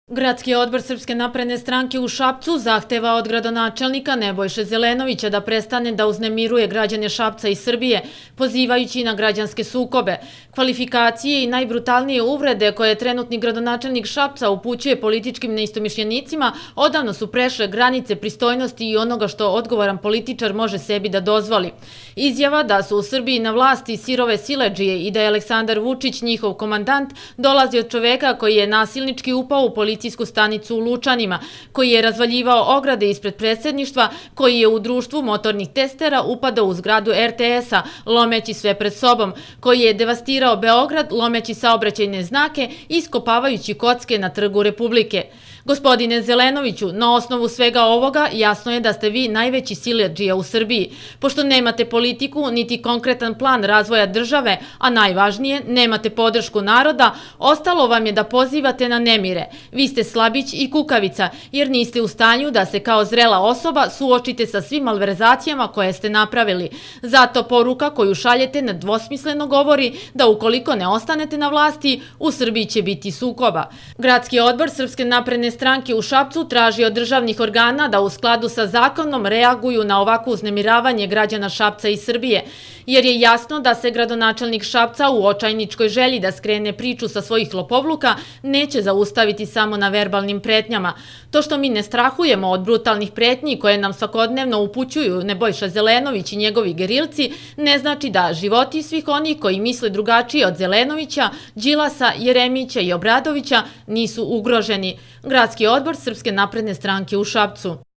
Gradski odbor Srpske napredne stranke u Šapcu zahteva od gradonačelnika Nebojše Zelenovića da prestane da uznemiruje građane Šapca i Srbije, pozivajući na građanske sukobe. Kvalifikacije i najbrutalnije uvrede koje trenutni gradonačelnik Šapca upućuje političkim neistomišljenicima odavno su prešle granice pristojnosti i onoga što odgovoran političar može sebi da dozvoli. Izjava da su u Srbiji na vlasti sirove siledžije i da je Aleksandar Vučić njihov komandant dolazi od čoveka koji je nasilnički upao u policijsku stanicu u Lučanima, koji je razvaljivao ograde ispred predsjedništva, koji je u društvu motornih testera upadao u zgradu RTS-a, lomeći sve pred sobom, koji je devastirao Beograd, lomeći saobraćajne znake i iskopavajući kocke na Trgu Republike. Gospodine Zelenoviću, na osnovu svega ovoga jasno je da ste vi najveći siledžija u Srbiji, pošto nemate politiku niti konkretan plan razvoja države, a najvažnije, nemate podršku naroda, ostalo vam je da pozivate na nemire. Vi ste slabić i kukavica, jer niste u stanju da se kao zrela osoba suočite sa svim malverzacijama koje ste napravili. Zato poruka koju šaljete nedvosmisleno govori da ukoliko ne ostanete na vlasti, u Srbiji će biti sukoba. Gradski odbor Srpske napredne stranke u Šapcu traži od državnih organa da u skladu sa zakonom reaguju na ovako uznemiravanje građana Šapca i Srbije, jer je jasno da se gradonačelnik Šapca u očajničkoj želji da skrene priču sa svojih lopovluka neće zaustaviti samo na verbalnim pretnjama. To što mi ne strahujemo od brutalnih pretnji koje nam svakodnevno upućuju Nebojša Zelenović i njegovi gerilci, ne znači da životi svih onih koji misle drugačije od Zelenovića, Đilasa, Jeremića i Obradovića nisu ugroženi. Gradski odbor Srpske napredne stranke u Šapcu.